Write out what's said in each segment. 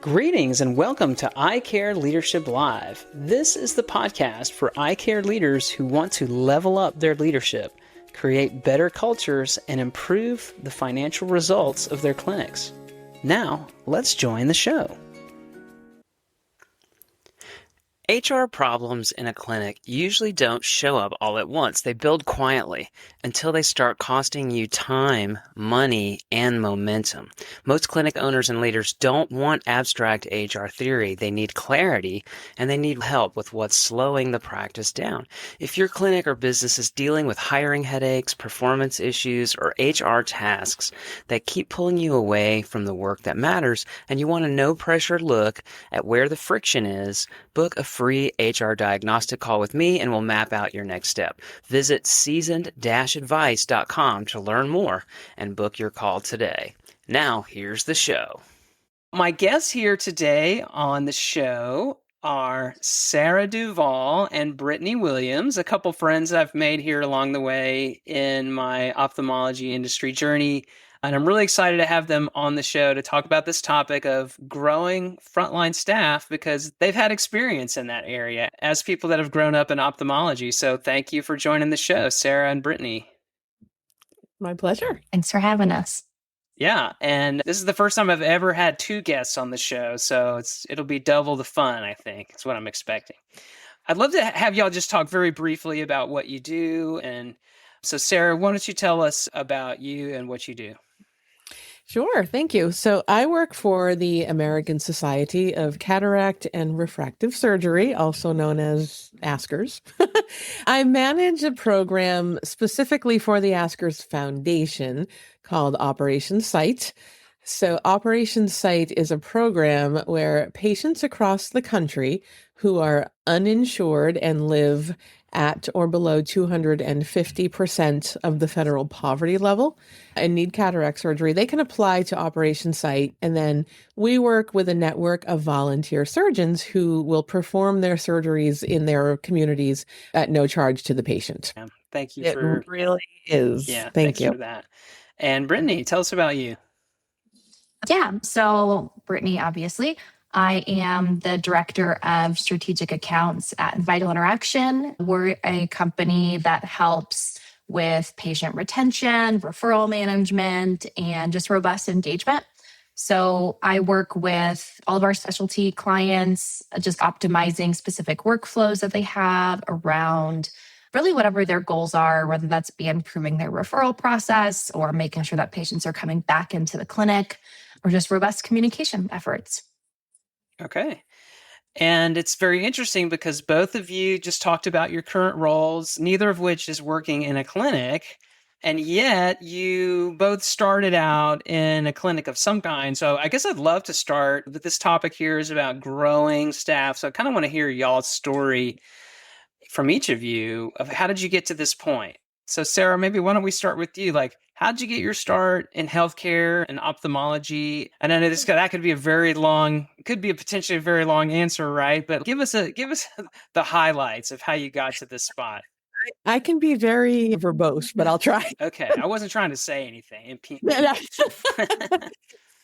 Greetings and welcome to Eye Care Leadership Live. This is the podcast for eye care leaders who want to level up their leadership, create better cultures, and improve the financial results of their clinics. Now, let's join the show. HR problems in a clinic usually don't show up all at once. They build quietly until they start costing you time, money, and momentum. Most clinic owners and leaders don't want abstract HR theory. They need clarity, and they need help with what's slowing the practice down. If your clinic or business is dealing with hiring headaches, performance issues, or HR tasks that keep pulling you away from the work that matters, and you want a no-pressure look at where the friction is, book a free HR diagnostic call with me and we'll map out your next step. Visit seasoned-advice.com to learn more and book your call today. Now, here's the show. My guests here today on the show are Sarah Duval and Brittany Williams, a couple friends I've made here along the way in my ophthalmology industry journey. And I'm really excited to have them on the show to talk about this topic of growing frontline staff because they've had experience in that area as people that have grown up in ophthalmology. So thank you for joining the show, Sarah and Brittany. My pleasure. Thanks for having us. Yeah, and this is the first time I've ever had two guests on the show, so it'll be double the fun, I think. That's what I'm expecting. I'd love to have y'all just talk very briefly about what you do. And so, Sarah, why don't you tell us about you and what you do? Sure. Thank you. So I work for the American Society of Cataract and Refractive Surgery, also known as ASCRS. I manage a program specifically for the ASCRS Foundation called Operation Sight. So Operation Sight is a program where patients across the country who are uninsured and live at or below 250% of the federal poverty level and need cataract surgery, they can apply to Operation Sight. And then we work with a network of volunteer surgeons who will perform their surgeries in their communities at no charge to the patient. Yeah, thank you It really is. Yeah, thank you for that. And Brittany, tell us about you. Yeah. So Brittany, obviously, I am the director of strategic accounts at Vital Interaction. We're a company that helps with patient retention, referral management, and just robust engagement. So I work with all of our specialty clients, just optimizing specific workflows that they have around really whatever their goals are, whether that's be improving their referral process or making sure that patients are coming back into the clinic or just robust communication efforts. Okay. And it's very interesting because both of you just talked about your current roles, neither of which is working in a clinic. And yet you both started out in a clinic of some kind. So I guess I'd love to start with this topic here is about growing staff. So I kind of want to hear y'all's story from each of you of how did you get to this point? So Sarah, maybe why don't we start with you? Like, how did you get your start in healthcare and ophthalmology? And I know that could be potentially a very long answer, right? But give us the highlights of how you got to this spot. I can be very verbose, but I'll try. Okay, I wasn't trying to say anything.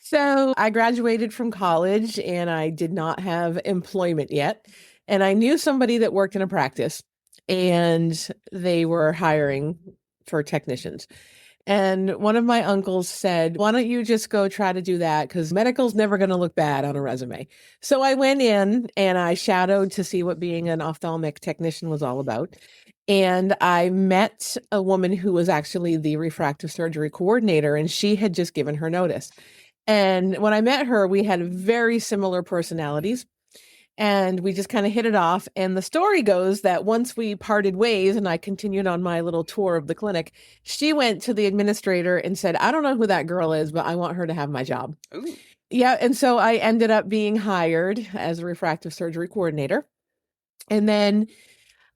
So I graduated from college and I did not have employment yet. And I knew somebody that worked in a practice and they were hiring for technicians. And one of my uncles said, why don't you just go try to do that? Because medical's never going to look bad on a resume. So I went in and I shadowed to see what being an ophthalmic technician was all about. And I met a woman who was actually the refractive surgery coordinator, and she had just given her notice. And when I met her, we had very similar personalities. And we just kind of hit it off. And the story goes that once we parted ways and I continued on my little tour of the clinic, she went to the administrator and said, I don't know who that girl is, but I want her to have my job. Ooh. Yeah. And so I ended up being hired as a refractive surgery coordinator. And then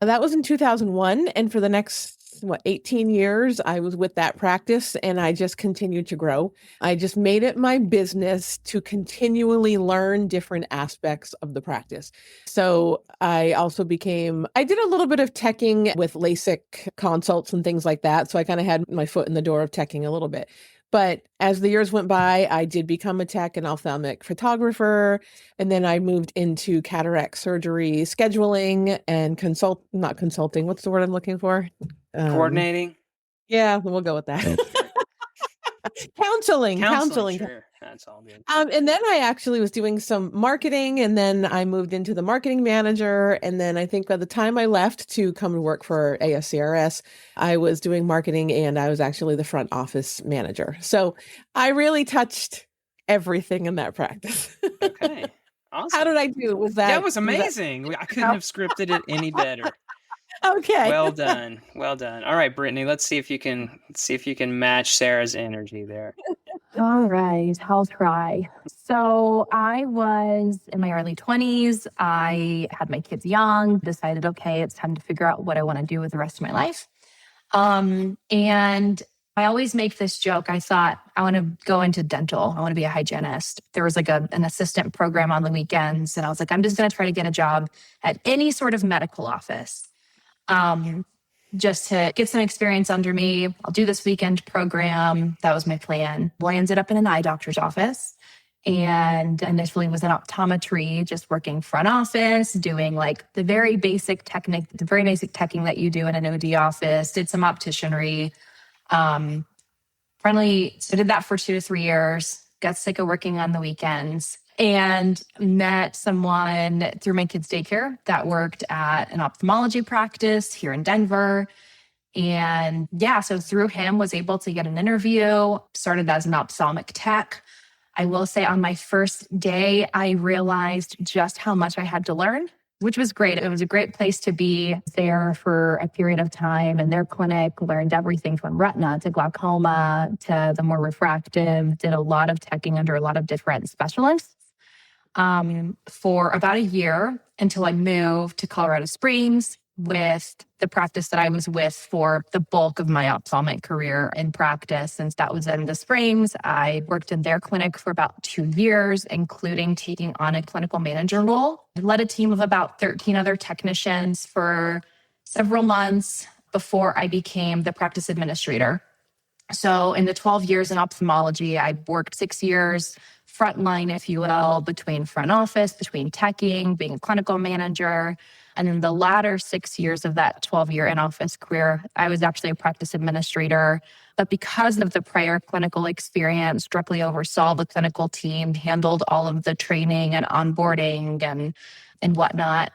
that was in 2001. And for the next 18 years, I was with that practice and I just continued to grow. I just made it my business to continually learn different aspects of the practice. So I also I did a little bit of teching with LASIK consults and things like that. So I kind of had my foot in the door of teching a little bit. But as the years went by, I did become a tech and ophthalmic photographer. And then I moved into cataract surgery scheduling and not consulting. What's the word I'm looking for? Coordinating? Yeah, we'll go with that. Counseling. Sure. That's all good. And then I actually was doing some marketing, and then I moved into the marketing manager. And then I think by the time I left to come to work for ASCRS, I was doing marketing and I was actually the front office manager. So I really touched everything in that practice. Okay. Awesome. How did I do? Was that? That was amazing. I couldn't have scripted it any better. Okay. Well done. Well done. All right, Brittany, let's see if you can match Sarah's energy there. All right, I'll try. So I was in my early 20s. I had my kids young, decided, okay, it's time to figure out what I want to do with the rest of my life. And I always make this joke. I thought, I want to go into dental. I want to be a hygienist. There was like an assistant program on the weekends. And I was like, I'm just going to try to get a job at any sort of medical office. Just to get some experience under me. I'll do this weekend program. That was my plan. Well, I ended up in an eye doctor's office and initially was in optometry, just working front office, doing like the very basic teching that you do in an OD office, did some opticianry. So I did that for 2 to 3 years, got sick of working on the weekends, and met someone through my kids' daycare that worked at an ophthalmology practice here in Denver. And yeah, so through him was able to get an interview, started as an ophthalmic tech. I will say on my first day, I realized just how much I had to learn, which was great. It was a great place to be there for a period of time. And their clinic learned everything from retina to glaucoma to the more refractive, did a lot of teching under a lot of different specialists. For about a year until I moved to Colorado Springs with the practice that I was with for the bulk of my ophthalmic career in practice. Since that was in the Springs, I worked in their clinic for about 2 years, including taking on a clinical manager role. I led a team of about 13 other technicians for several months before I became the practice administrator. So in the 12 years in ophthalmology, I worked 6 years frontline, if you will, between front office, between teching, being a clinical manager. And then the latter 6 years of that 12-year in-office career, I was actually a practice administrator. But because of the prior clinical experience, directly oversaw the clinical team, handled all of the training and onboarding and whatnot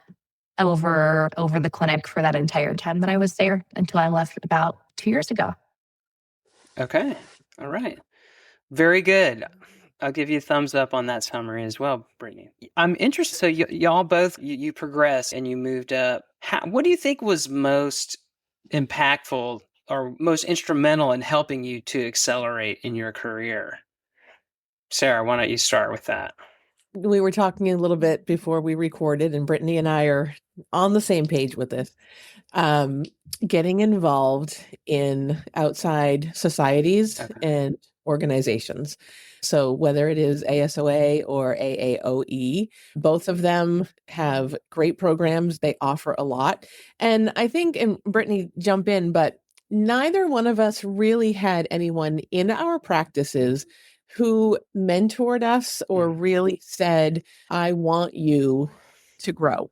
over the clinic for that entire time that I was there until I left about 2 years ago. Okay. All right. Very good. I'll give you a thumbs up on that summary as well, Brittany. I'm interested. So y'all both, you progressed and you moved up. What do you think was most impactful or most instrumental in helping you to accelerate in your career? Sarah, why don't you start with that? We were talking a little bit before we recorded, and Brittany and I are on the same page with this. Getting involved in outside societies and organizations. So whether it is ASOA or AAOE, both of them have great programs. They offer a lot. And I think, and Brittany, jump in, but neither one of us really had anyone in our practices who mentored us or really said, I want you to grow.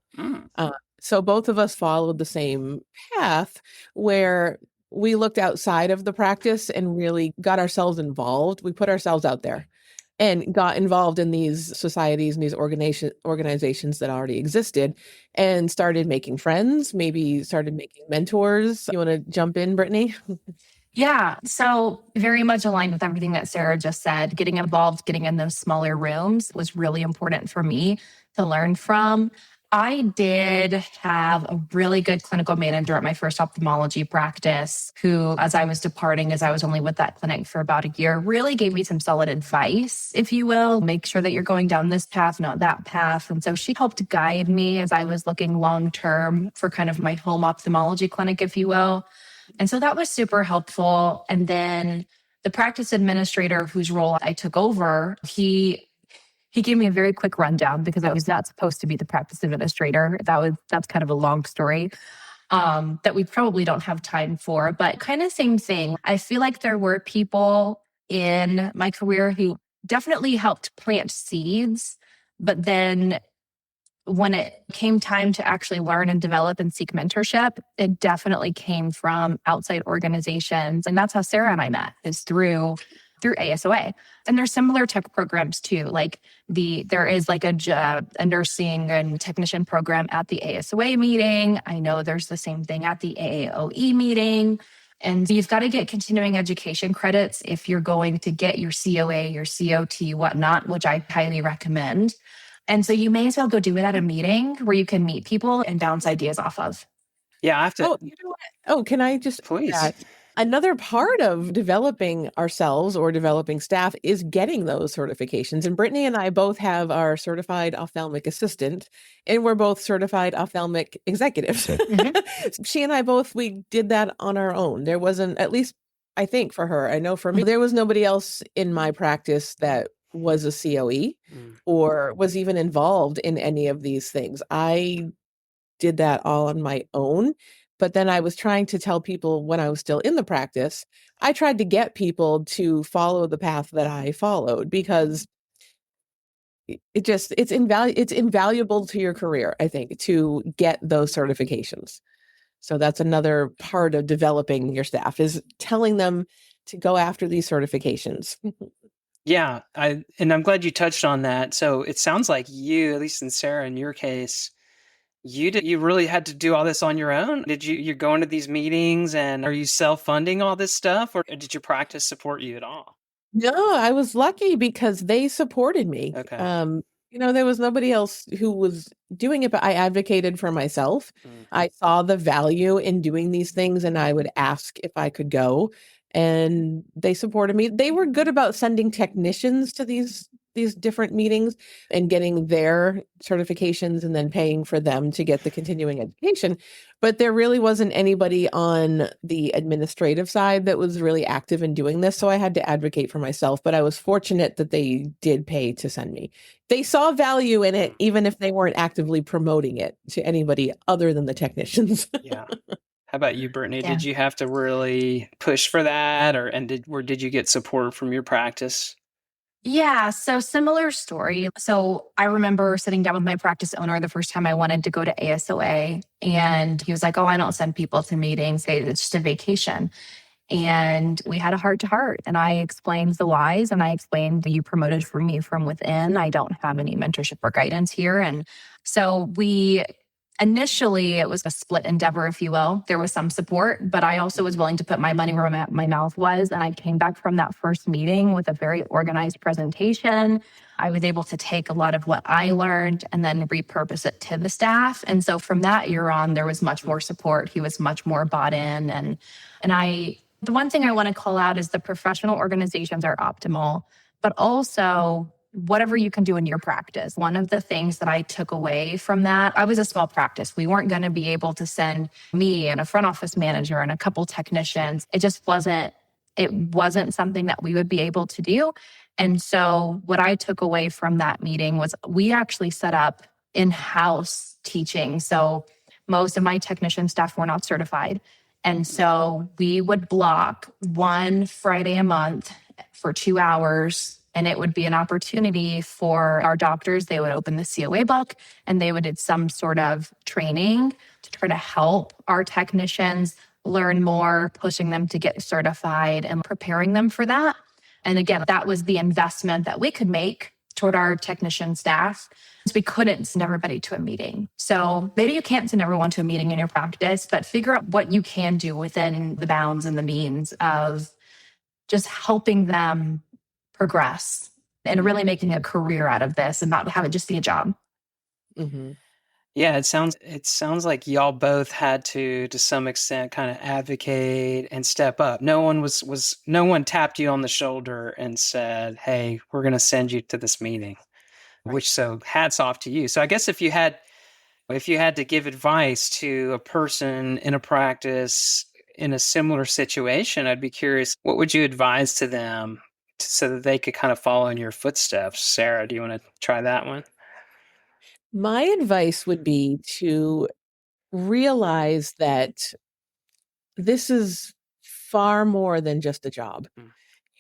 So both of us followed the same path where we looked outside of the practice and really got ourselves involved. We put ourselves out there and got involved in these societies and these organizations that already existed and started making friends, maybe started making mentors. You want to jump in, Brittany? Yeah. So very much aligned with everything that Sarah just said. Getting involved, getting in those smaller rooms was really important for me to learn from. I did have a really good clinical manager at my first ophthalmology practice who, as I was departing, as I was only with that clinic for about a year, really gave me some solid advice, if you will. Make sure that you're going down this path, not that path. And so she helped guide me as I was looking long-term for kind of my home ophthalmology clinic, if you will. And so that was super helpful. And then the practice administrator whose role I took over, he gave me a very quick rundown because I was not supposed to be the practice administrator. That's kind of a long story that we probably don't have time for, but kind of same thing. I feel like there were people in my career who definitely helped plant seeds, but then when it came time to actually learn and develop and seek mentorship, it definitely came from outside organizations. And that's how Sarah and I met, is through ASOA. And there's similar type of programs too. Like there is like a nursing and technician program at the ASOA meeting. I know there's the same thing at the AAOE meeting. And you've got to get continuing education credits if you're going to get your COA, your COT, whatnot, which I highly recommend. And so you may as well go do it at a meeting where you can meet people and bounce ideas off of. Yeah, I have to. Oh, you know what? Oh, can I just Please. Another part of developing ourselves or developing staff is getting those certifications. And Brittany and I both have our certified ophthalmic assistant, and we're both certified ophthalmic executives. Mm-hmm. She and I both, we did that on our own. There wasn't, at least I think for her, I know for me, there was nobody else in my practice that was a COE or was even involved in any of these things. I did that all on my own. But then I was trying to tell people when I was still in the practice, I tried to get people to follow the path that I followed because it's invaluable to your career, I think, to get those certifications. So that's another part of developing your staff, is telling them to go after these certifications. Yeah, and I'm glad you touched on that. So it sounds like you, at least in Sarah, in your case, you really had to do all this on your own? You're going to these meetings, and are you self-funding all this stuff, or did your practice support you at all? No, I was lucky because they supported me. Okay. There was nobody else who was doing it, but I advocated for myself. I saw the value in doing these things, and I would ask if I could go, and they supported me. They were good about sending technicians to these different meetings and getting their certifications and then paying for them to get the continuing education. But there really wasn't anybody on the administrative side that was really active in doing this. So I had to advocate for myself, but I was fortunate that they did pay to send me. They saw value in it, even if they weren't actively promoting it to anybody other than the technicians. Yeah. How about you, Brittany? Yeah. Did you have to really push for that, or did you get support from your practice? Yeah, so similar story. So I remember sitting down with my practice owner the first time I wanted to go to ASOA, and he was like, "Oh, I don't send people to meetings. It's just a vacation." And we had a heart to heart, and I explained the whys, and I explained, you promoted for me from within. I don't have any mentorship or guidance here. And so initially, it was a split endeavor, if you will. There was some support, but I also was willing to put my money where my mouth was. And I came back from that first meeting with a very organized presentation. I was able to take a lot of what I learned and then repurpose it to the staff. And so from that year on, there was much more support. He was much more bought in. The one thing I want to call out is the professional organizations are optimal, but also whatever you can do in your practice. One of the things that I took away from that, I was a small practice. We weren't going to be able to send me and a front office manager and a couple technicians. It wasn't something that we would be able to do. And so what I took away from that meeting was we actually set up in-house teaching. So most of my technician staff were not certified. And so we would block one Friday a month for 2 hours, and it would be an opportunity for our doctors. They would open the COA book and they would do some sort of training to try to help our technicians learn more, pushing them to get certified and preparing them for that. And again, that was the investment that we could make toward our technician staff. We couldn't send everybody to a meeting. So maybe you can't send everyone to a meeting in your practice, but figure out what you can do within the bounds and the means of just helping them progress and really making a career out of this and not have it just be a job. Mm-hmm. Yeah, it sounds like y'all both had to some extent, kind of advocate and step up. No one tapped you on the shoulder and said, "Hey, we're going to send you to this meeting." So hats off to you. So I guess if you had to give advice to a person in a practice in a similar situation, I'd be curious, what would you advise to them so that they could kind of follow in your footsteps? Sarah, do you want to try that one? My advice would be to realize that this is far more than just a job.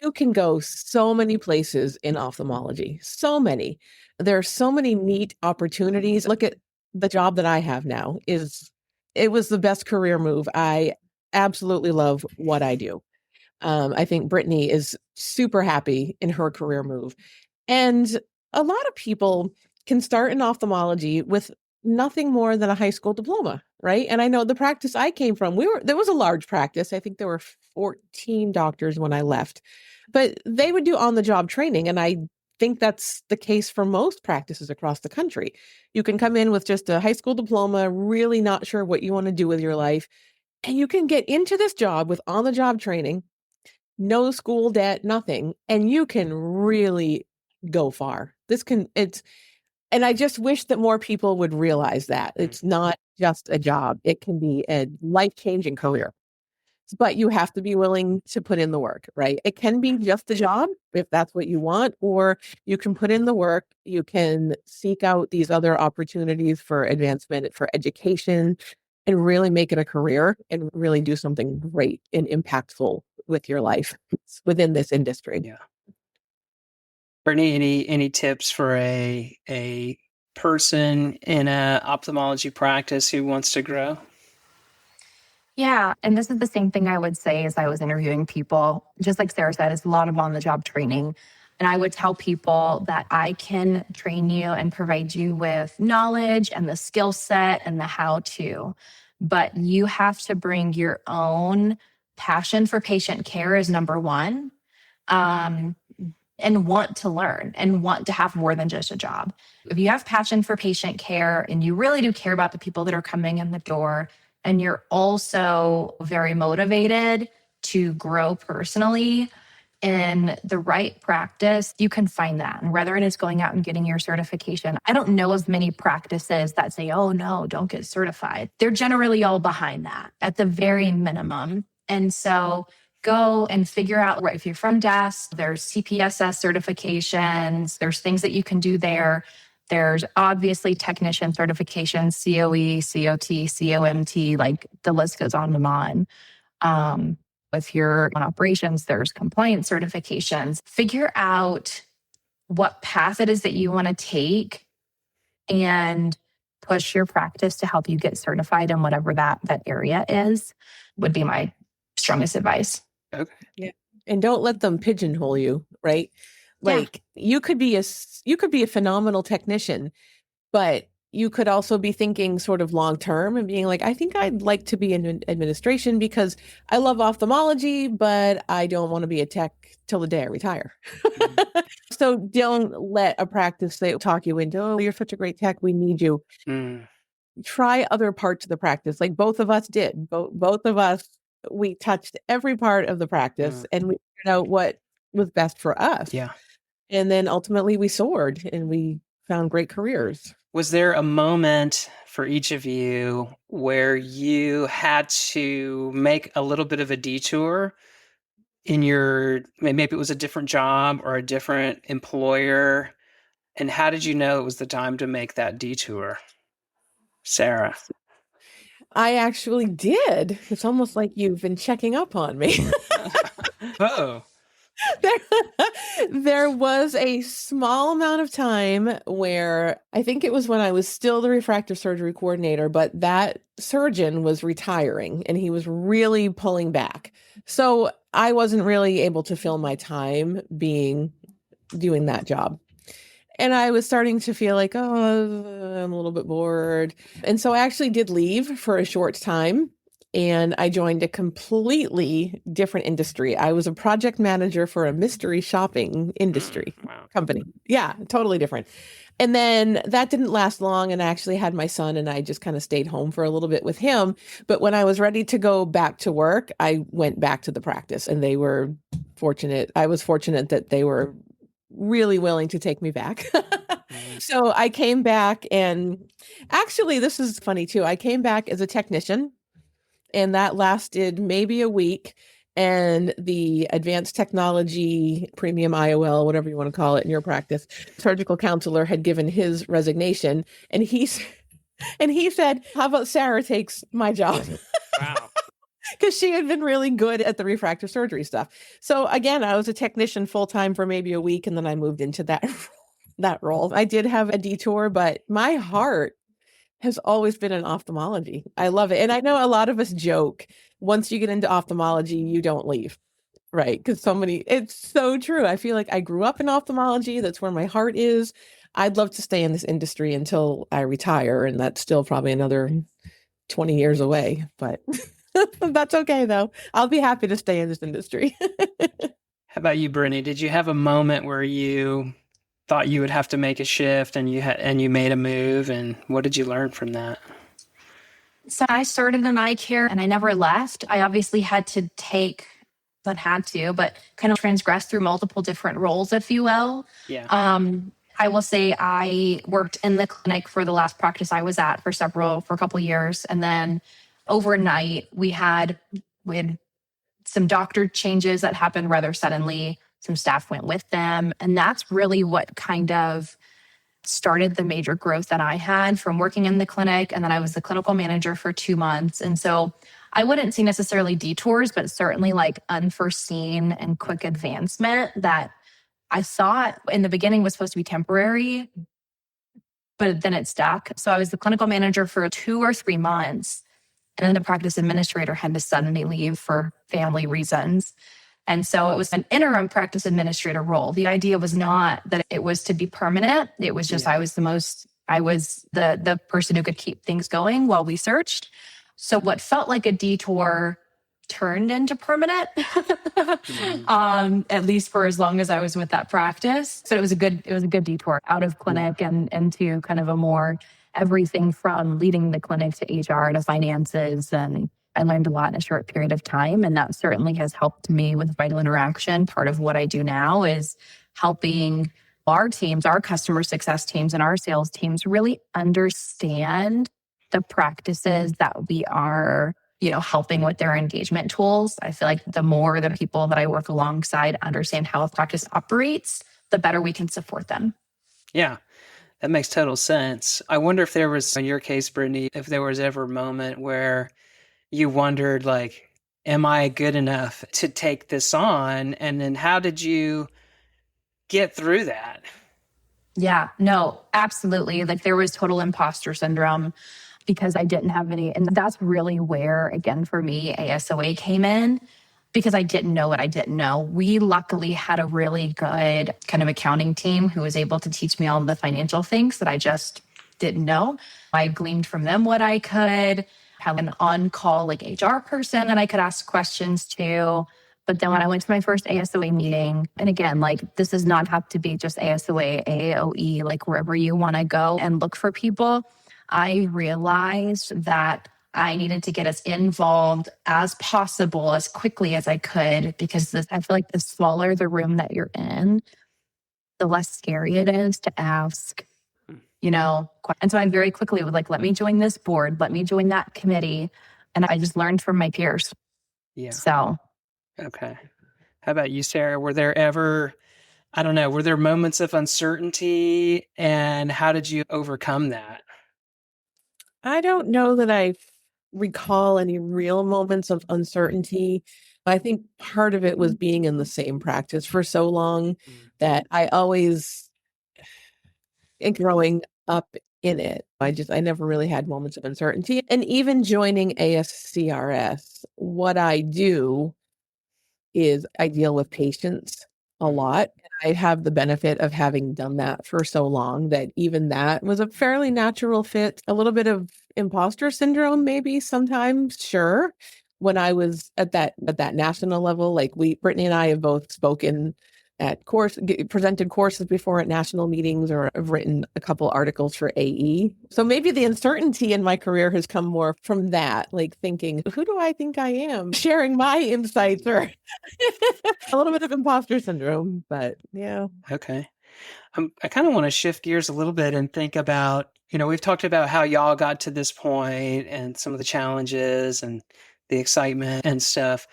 You can go so many places in ophthalmology, so many. There are so many neat opportunities. Look at the job that I have now it was the best career move. I absolutely love what I do. I think Brittany is super happy in her career move. And a lot of people can start in ophthalmology with nothing more than a high school diploma, right? And I know the practice I came from, there was a large practice. I think there were 14 doctors when I left, but they would do on the job training. And I think that's the case for most practices across the country. You can come in with just a high school diploma, really not sure what you want to do with your life, and you can get into this job with on the job training, no school debt, nothing, and you can really go far. And I just wish that more people would realize that it's not just a job. It can be a life-changing career, but you have to be willing to put in the work, right? It can be just a job if that's what you want, or you can put in the work. You can seek out these other opportunities for advancement, for education, and really make it a career and really do something great and impactful with your life within this industry. Yeah. Brittany, any tips for a person in a ophthalmology practice who wants to grow? Yeah. And this is the same thing I would say as I was interviewing people. Just like Sarah said, it's a lot of on the job training. And I would tell people that I can train you and provide you with knowledge and the skill set and the how to. But you have to bring your own passion for patient care as number one. And want to learn and want to have more than just a job. If you have passion for patient care and you really do care about the people that are coming in the door, and you're also very motivated to grow personally in the right practice, you can find that. And whether it is going out and getting your certification, I don't know of many practices that say, oh no, don't get certified. They're generally all behind that at the very minimum. And so go and figure out, right, if you're from DAS, there's CPSS certifications, there's things that you can do there. There's obviously technician certifications, COE, COT, COMT, like the list goes on and on. If you're on operations, there's compliance certifications. Figure out what path it is that you want to take and push your practice to help you get certified in whatever that area is, would be my strongest advice. Okay. Yeah. And don't let them pigeonhole you, right? Like you could be a phenomenal technician, but you could also be thinking sort of long term and being like, I think I'd like to be in administration because I love ophthalmology, but I don't want to be a tech till the day I retire. So don't let a practice talk you into, oh, you're such a great tech, we need you. Try other parts of the practice, like both of us did. Both of us, we touched every part of the practice and we figured out what was best for us. Yeah. And then ultimately we soared and we found great careers. Was there a moment for each of you where you had to make a little bit of a detour in maybe it was a different job or a different employer? And how did you know it was the time to make that detour? Sarah. I actually did. It's almost like you've been checking up on me. Oh. There was a small amount of time where I think it was when I was still the refractive surgery coordinator, but that surgeon was retiring and he was really pulling back. So I wasn't really able to fill my time doing that job. And I was starting to feel like, oh, I'm a little bit bored. And so I actually did leave for a short time. And I joined a completely different industry. I was a project manager for a mystery shopping industry company. Yeah, totally different. And then that didn't last long. And I actually had my son and I just kind of stayed home for a little bit with him. But when I was ready to go back to work, I went back to the practice and they were fortunate. I was fortunate that they were really willing to take me back. So I came back and actually, this is funny too. I came back as a technician. And that lasted maybe a week. And the advanced technology premium IOL, whatever you want to call it in your practice, surgical counselor had given his resignation. And he said, how about Sarah takes my job? Wow. because she had been really good at the refractive surgery stuff. So again, I was a technician full time for maybe a week, and then I moved into that role. I did have a detour, but my heart has always been in ophthalmology. I love it. And I know a lot of us joke, once you get into ophthalmology, you don't leave. Right. Because it's so true. I feel like I grew up in ophthalmology. That's where my heart is. I'd love to stay in this industry until I retire. And that's still probably another 20 years away. But that's okay, though. I'll be happy to stay in this industry. How about you, Brittany? Did you have a moment where you thought you would have to make a shift and you made a move, and what did you learn from that? So I started in eye care and I never left. I obviously had to not had to, but kind of transgress through multiple different roles, if you will. Yeah. I will say I worked in the clinic for the last practice I was at for a couple of years. And then overnight we had some doctor changes that happened rather suddenly. Some staff went with them. And that's really what kind of started the major growth that I had from working in the clinic. And then I was the clinical manager for 2 months. And so I wouldn't see necessarily detours, but certainly like unforeseen and quick advancement that I thought in the beginning was supposed to be temporary, but then it stuck. So I was the clinical manager for 2 or 3 months. And then the practice administrator had to suddenly leave for family reasons. And so it was an interim practice administrator role. The idea was not that it was to be permanent. It was just, I was the person who could keep things going while we searched. So what felt like a detour turned into permanent, at least for as long as I was with that practice. So it was a good detour out of clinic and into kind of a more everything from leading the clinic to HR to finances. And I learned a lot in a short period of time. And that certainly has helped me with Vital Interaction. Part of what I do now is helping our teams, our customer success teams and our sales teams really understand the practices that we are, helping with their engagement tools. I feel like the more the people that I work alongside understand how a practice operates, the better we can support them. Yeah. That makes total sense. I wonder if there was, in your case, Brittany, if there was ever a moment where you wondered, like, am I good enough to take this on? And then how did you get through that? Yeah, no, absolutely. Like there was total imposter syndrome because I didn't have any. And that's really where, again, for me, ASOA came in because I didn't know what I didn't know. We luckily had a really good kind of accounting team who was able to teach me all the financial things that I just didn't know. I gleaned from them what I could, have an on-call like HR person that I could ask questions to. But then when I went to my first ASOA meeting, and again, like this does not have to be just ASOA, AAOE, like wherever you want to go and look for people, I realized that I needed to get as involved as possible, as quickly as I could, because I feel like the smaller the room that you're in, the less scary it is to ask, And so I very quickly was like, let me join this board, let me join that committee. And I just learned from my peers. Yeah. So. Okay. How about you, Sarah? Were there ever, were there moments of uncertainty, and how did you overcome that? I don't know that I recall any real moments of uncertainty. I think part of it was being in the same practice for so long that I always, and growing up in it, I never really had moments of uncertainty. And even joining ASCRS, what I do is I deal with patients a lot. I have the benefit of having done that for so long that even that was a fairly natural fit. A little bit of imposter syndrome, maybe sometimes, sure. When I was at that national level, like Brittany and I have both spoken at presented courses before at national meetings, or have written a couple articles for AE. So maybe the uncertainty in my career has come more from that, like thinking, who do I think I am? Sharing my insights, or a little bit of imposter syndrome, but yeah. Okay. I kind of want to shift gears a little bit and think about, we've talked about how y'all got to this point and some of the challenges and the excitement and stuff.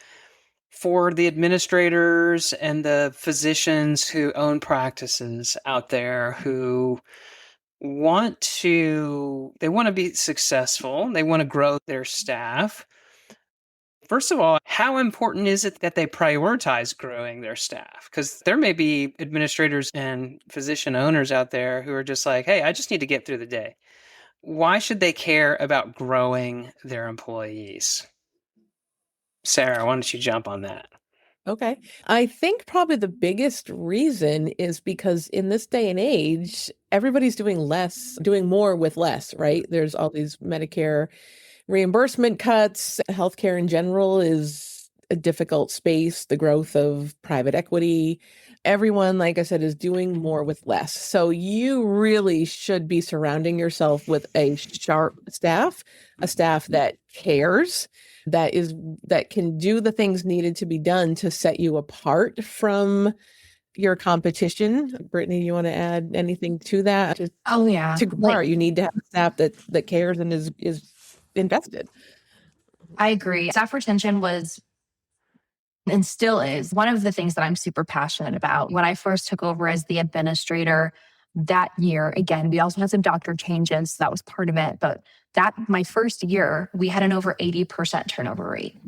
For the administrators and the physicians who own practices out there who want to be successful, they want to grow their staff, First of all, how important is it that they prioritize growing their staff? Because there may be administrators and physician owners out there who are just like, hey, I just need to get through the day. Why should they care about growing their employees? Sarah, why don't you jump on that? Okay. I think probably the biggest reason is because in this day and age, everybody's doing more with less, right? There's all these Medicare reimbursement cuts. Healthcare in general is a difficult space, the growth of private equity. Everyone, like I said, is doing more with less. So you really should be surrounding yourself with a sharp staff, a staff that cares, that can do the things needed to be done to set you apart from your competition. Brittany, you want to add anything to that? Oh yeah. To grow, you need to have a staff that cares and is invested. I agree. Staff retention was and still is one of the things that I'm super passionate about. When I first took over as the administrator that year, again, we also had some doctor changes. So that was part of it. But that my first year, we had an over 80% turnover rate.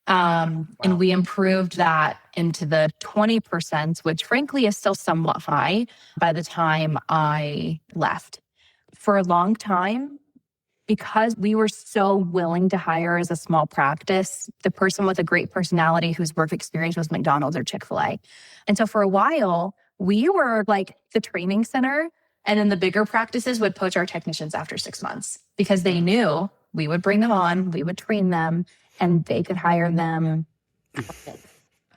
And we improved that into the 20%, which frankly is still somewhat high by the time I left. For a long time, because we were so willing to hire as a small practice, the person with a great personality whose work experience was McDonald's or Chick-fil-A. And so for a while, we were like the training center. And then the bigger practices would poach our technicians after 6 months because they knew we would bring them on, we would train them, and they could hire them at a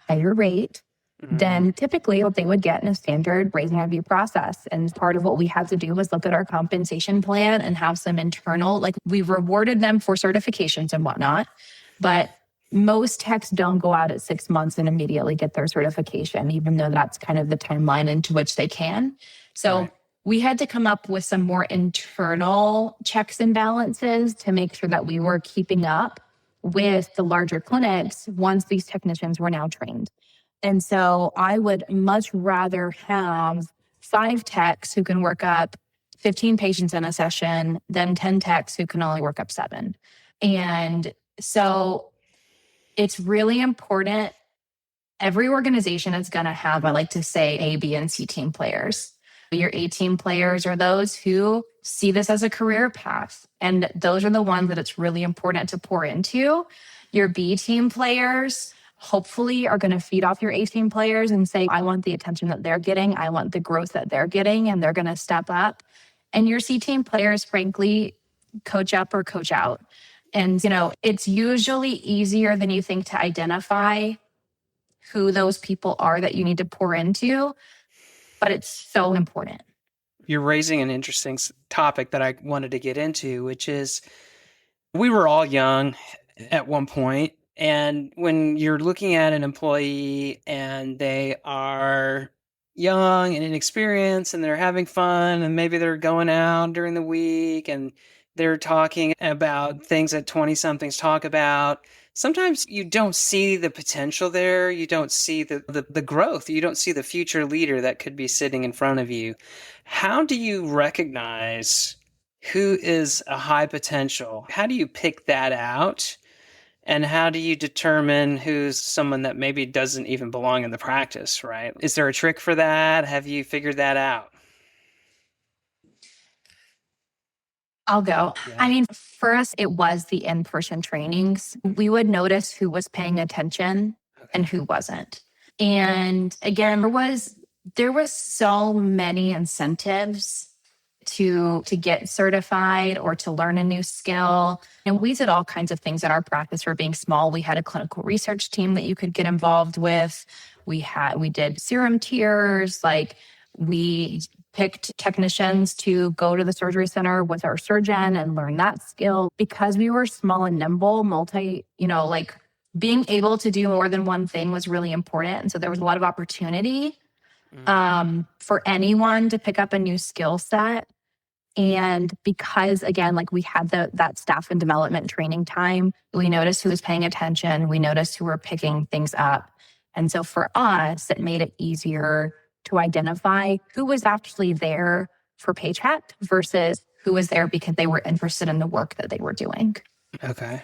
higher rate than typically what they would get in a standard raising review process. And part of what we had to do was look at our compensation plan and have some internal, like we rewarded them for certifications and whatnot, but most techs don't go out at 6 months and immediately get their certification, even though that's kind of the timeline into which they can. So we had to come up with some more internal checks and balances to make sure that we were keeping up with the larger clinics once these technicians were now trained. And so I would much rather have 5 techs who can work up 15 patients in a session than 10 techs who can only work up 7. And so it's really important. Every organization is going to have, I like to say, A, B, and C team players. Your A team players are those who see this as a career path. And those are the ones that it's really important to pour into. Your B team players hopefully are going to feed off your A team players and say, I want the attention that they're getting. I want the growth that they're getting, and they're going to step up. And your C team players, frankly, coach up or coach out. And, it's usually easier than you think to identify who those people are that you need to pour into, but it's so important. You're raising an interesting topic that I wanted to get into, which is we were all young at one point. And when you're looking at an employee and they are young and inexperienced and they're having fun and maybe they're going out during the week and they're talking about things that 20-somethings talk about, sometimes you don't see the potential there. You don't see the growth. You don't see the future leader that could be sitting in front of you. How do you recognize who is a high potential? How do you pick that out? And how do you determine who's someone that maybe doesn't even belong in the practice, right? Is there a trick for that? Have you figured that out? I'll go. Yeah. I mean, for us, it was the in-person trainings. We would notice who was paying attention and who wasn't. And again, there was so many incentives to get certified or to learn a new skill. And we did all kinds of things in our practice for being small. We had a clinical research team that you could get involved with. We did serum tiers, like we picked technicians to go to the surgery center with our surgeon and learn that skill. Because we were small and nimble, being able to do more than one thing was really important. And so there was a lot of opportunity for anyone to pick up a new skill set. And because, again, we had that staff and development training time, we noticed who was paying attention. We noticed who were picking things up. And so for us, it made it easier to identify who was actually there for paycheck versus who was there because they were interested in the work that they were doing. Okay.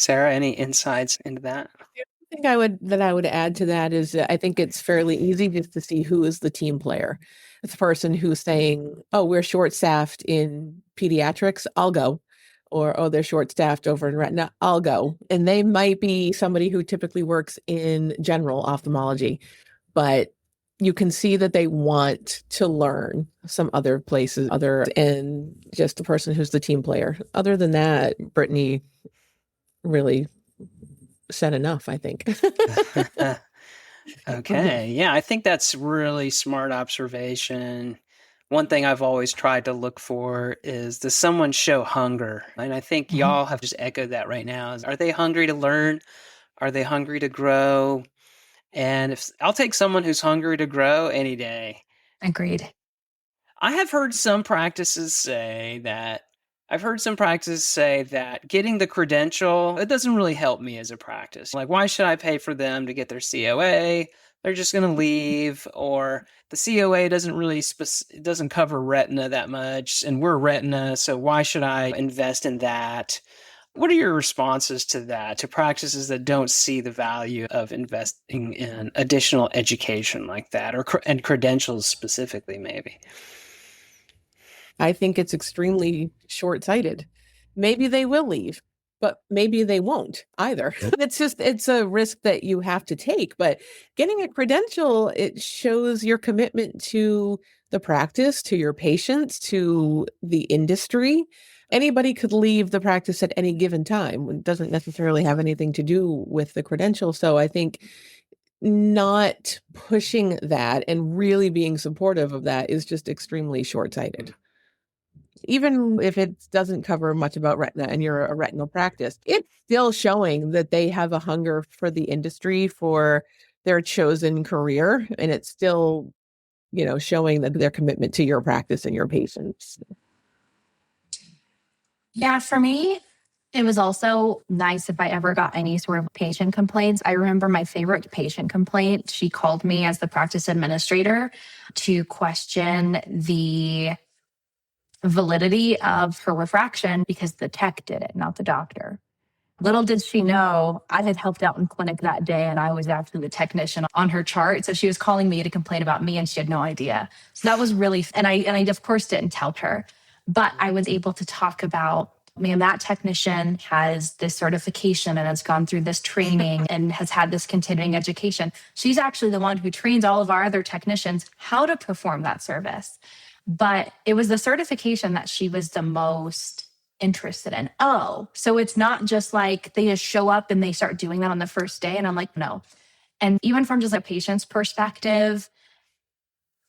Sarah, any insights into that? I think I would add to that is I think it's fairly easy just to see who is the team player. It's the person who's saying, "Oh, we're short-staffed in pediatrics, I'll go," or "Oh, they're short-staffed over in retina, I'll go." And they might be somebody who typically works in general ophthalmology, but you can see that they want to learn some other places, and just the person who's the team player. Other than that, Brittany really said enough, I think. Okay. Yeah, I think that's really smart observation. One thing I've always tried to look for is, does someone show hunger? And I think y'all have just echoed that right now. Are they hungry to learn? Are they hungry to grow? And if I'll take someone who's hungry to grow any day. Agreed. I have heard some practices say that getting the credential, it doesn't really help me as a practice. Like, why should I pay for them to get their COA? They're just going to leave. Or the COA doesn't really doesn't cover retina that much, and we're retina, so why should I invest in that? What are your responses to that, to practices that don't see the value of investing in additional education like that, and credentials specifically, maybe? I think it's extremely short-sighted. Maybe they will leave, but maybe they won't either. It's a risk that you have to take. But getting a credential, it shows your commitment to the practice, to your patients, to the industry. Anybody could leave the practice at any given time. It doesn't necessarily have anything to do with the credential. So I think not pushing that and really being supportive of that is just extremely short-sighted. Even if it doesn't cover much about retina and you're a retinal practice, it's still showing that they have a hunger for the industry, for their chosen career. And it's still, showing that their commitment to your practice and your patients. Yeah, for me, it was also nice if I ever got any sort of patient complaints. I remember my favorite patient complaint. She called me as the practice administrator to question the validity of her refraction because the tech did it, not the doctor. Little did she know I had helped out in clinic that day and I was actually the technician on her chart. So she was calling me to complain about me and she had no idea. So that was really, and I of course didn't tell her, but I was able to talk about, man, that technician has this certification and has gone through this training and has had this continuing education. She's actually the one who trains all of our other technicians how to perform that service. But it was the certification that she was the most interested in. Oh, so it's not just like they just show up and they start doing that on the first day. And I'm like, no. And even from just a patient's perspective,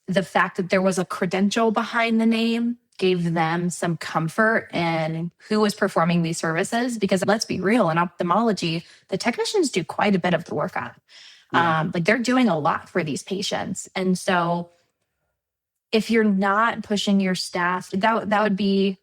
the fact that there was a credential behind the name gave them some comfort in who was performing these services. Because let's be real, in ophthalmology, the technicians do quite a bit of the work on. Yeah. Like they're doing a lot for these patients. And so if you're not pushing your staff, that would be,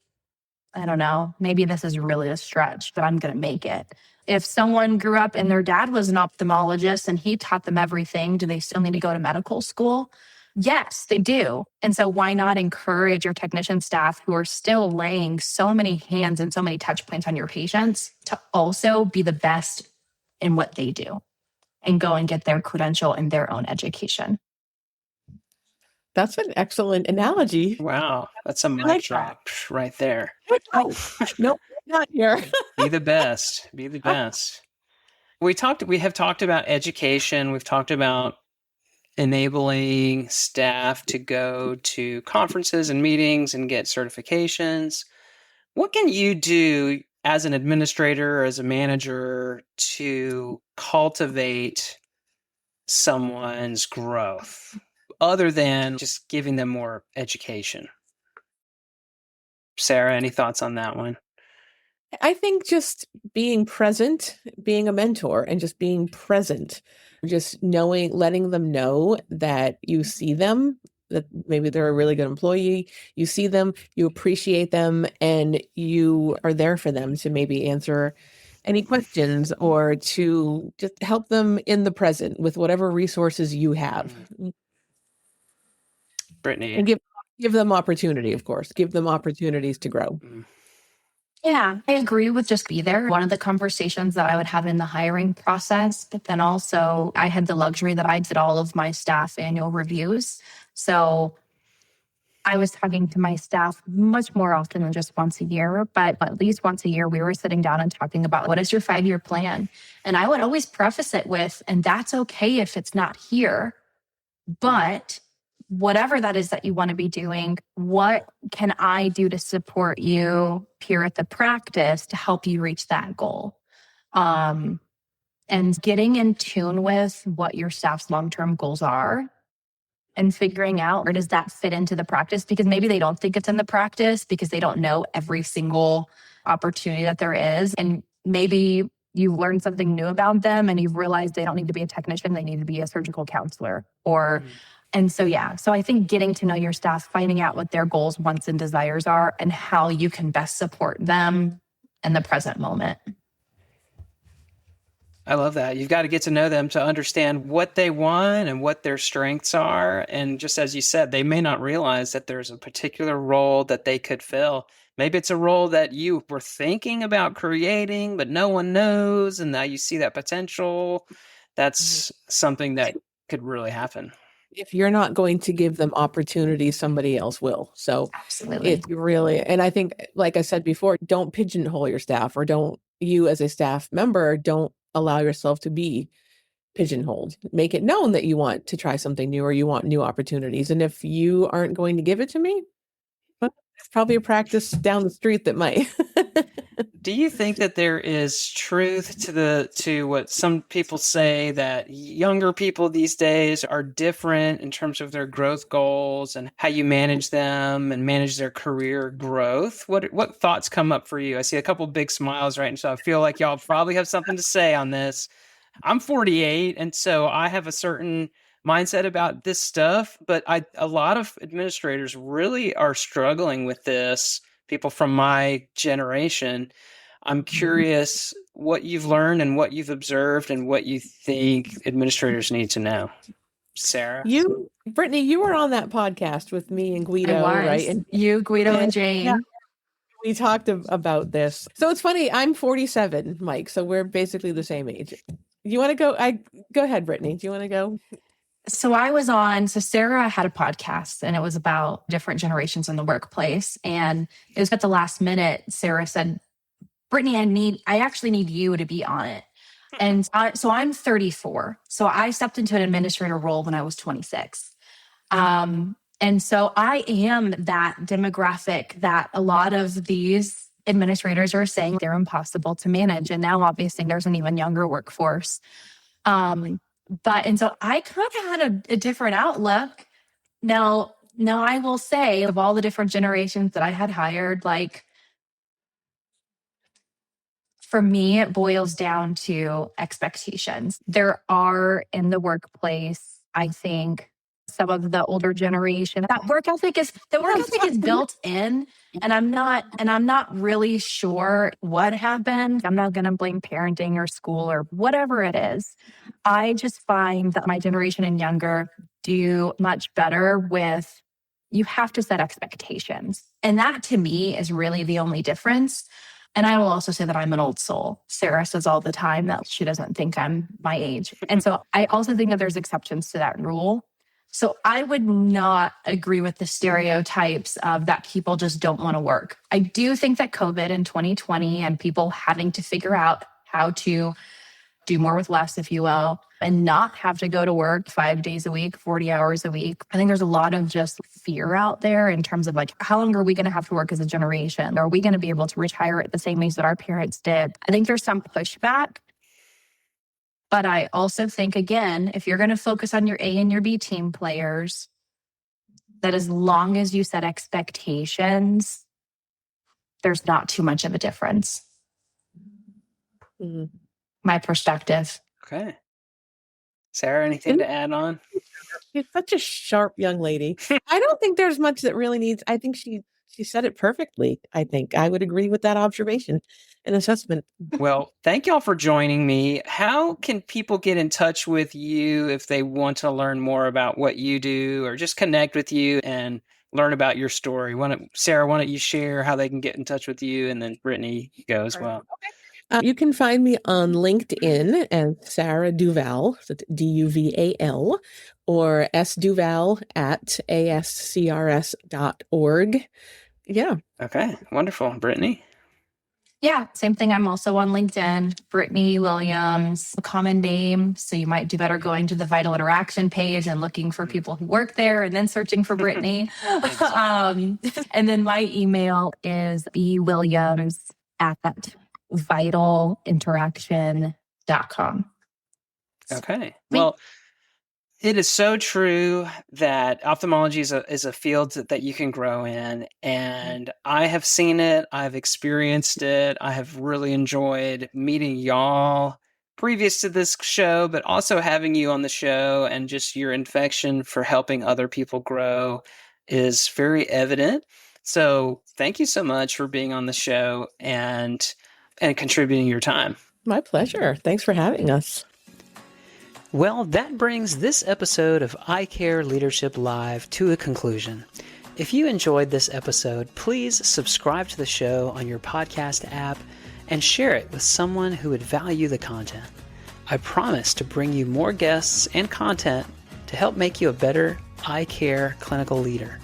I don't know, maybe this is really a stretch, but I'm going to make it. If someone grew up and their dad was an ophthalmologist and he taught them everything, do they still need to go to medical school? Yes, they do. And so why not encourage your technician staff who are still laying so many hands and so many touch points on your patients to also be the best in what they do and go and get their credential and their own education? That's an excellent analogy. Wow, that's a mic drop right there. Oh, nope, not here. Be the best. Be the best. We have talked about education. We've talked about enabling staff to go to conferences and meetings and get certifications. What can you do as an administrator or as a manager to cultivate someone's growth, other than just giving them more education? Sarah, any thoughts on that one? I think just being present, being a mentor and just being present, just letting them know that you see them, that maybe they're a really good employee. You see them, you appreciate them, and you are there for them to maybe answer any questions or to just help them in the present with whatever resources you have. Brittany. And give them opportunity, of course. Give them opportunities to grow. Yeah, I agree with just be there. One of the conversations that I would have in the hiring process, but then also I had the luxury that I did all of my staff annual reviews. So I was talking to my staff much more often than just once a year, but at least once a year, we were sitting down and talking about what is your 5-year plan? And I would always preface it with, and that's okay if it's not here, but whatever that is that you want to be doing, what can I do to support you here at the practice to help you reach that goal? And getting in tune with what your staff's long-term goals are and figuring out where does that fit into the practice, because maybe they don't think it's in the practice because they don't know every single opportunity that there is. And maybe you learned something new about them and you've realized they don't need to be a technician, they need to be a surgical counselor or and so, yeah. So I think getting to know your staff, finding out what their goals, wants, and desires are, and how you can best support them in the present moment. I love that. You've got to get to know them to understand what they want and what their strengths are. And just as you said, they may not realize that there's a particular role that they could fill. Maybe it's a role that you were thinking about creating, but no one knows. And now you see that potential. That's something that could really happen. If you're not going to give them opportunity, somebody else will. So Absolutely. it really, and I think, like I said before, don't pigeonhole your staff, or don't, you as a staff member, don't allow yourself to be pigeonholed. Make it known that you want to try something new or you want new opportunities. And if you aren't going to give it to me, well, it's probably a practice down the street that might. Do you think that there is truth to what some people say, that younger people these days are different in terms of their growth goals and how you manage them and manage their career growth? What thoughts come up for you? I see a couple big smiles, right? And so I feel like y'all probably have something to say on this. I'm 48, and so I have a certain mindset about this stuff, but a lot of administrators really are struggling with this, people from my generation. I'm curious what you've learned and what you've observed and what you think administrators need to know. Sarah? Brittany, you were on that podcast with me and Guido, right? And you, Guido, and Jane. Yeah, we talked about this. So it's funny, I'm 47, Mike, so we're basically the same age. You want to go? Go ahead, Brittany. Do you want to go? So Sarah had a podcast and it was about different generations in the workplace. And it was at the last minute, Sarah said, Brittany, I actually need you to be on it. And so I'm 34. So I stepped into an administrator role when I was 26. And so I am that demographic that a lot of these administrators are saying they're impossible to manage. And now obviously there's an even younger workforce. And so I kind of had a different outlook. Now I will say, of all the different generations that I had hired, like, for me, it boils down to expectations. There are in the workplace, I think, some of the older generation, that work ethic is built in. And I'm not really sure what happened. I'm not going to blame parenting or school or whatever it is. I just find that my generation and younger do much better with, you have to set expectations. And that to me is really the only difference. And I will also say that I'm an old soul. Sarah says all the time that she doesn't think I'm my age. And so I also think that there's exceptions to that rule. So I would not agree with the stereotypes of that people just don't want to work. I do think that COVID in 2020 and people having to figure out how to do more with less, if you will, and not have to go to work 5 days a week, 40 hours a week. I think there's a lot of just fear out there in terms of like, how long are we going to have to work as a generation? Are we going to be able to retire at the same age that our parents did? I think there's some pushback. But I also think, again, if you're going to focus on your A and your B team players, that as long as you set expectations, there's not too much of a difference. Mm-hmm. My perspective. Okay. Sarah, anything to add on? She's such a sharp young lady. I don't think there's much that really needs. I think she said it perfectly. I think I would agree with that observation and assessment. Well, thank y'all for joining me. How can people get in touch with you if they want to learn more about what you do or just connect with you and learn about your story? Sarah, why don't you share how they can get in touch with you, and then Brittany, you go as well. You can find me on LinkedIn as Sarah Duval, so Duval, or sduval@ascrs.org. Yeah. Okay, wonderful. Brittany? Yeah, same thing. I'm also on LinkedIn, Brittany Williams, a common name. So you might do better going to the Vital Interaction page and looking for people who work there and then searching for Brittany. And then my email is bwilliams@vitalinteraction.com. Okay. Well, it is so true that ophthalmology is a field that you can grow in. And I have seen it. I've experienced it. I have really enjoyed meeting y'all previous to this show, but also having you on the show, and just your affection for helping other people grow is very evident. So thank you so much for being on the show and contributing your time. My pleasure. Thanks for having us. Well, that brings this episode of Eye Care Leadership Live to a conclusion. If you enjoyed this episode, please subscribe to the show on your podcast app and share it with someone who would value the content. I promise to bring you more guests and content to help make you a better eye care clinical leader.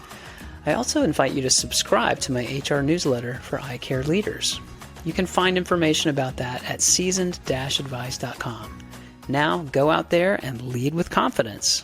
I also invite you to subscribe to my HR newsletter for eye care leaders. You can find information about that at seasoned-advice.com. Now go out there and lead with confidence.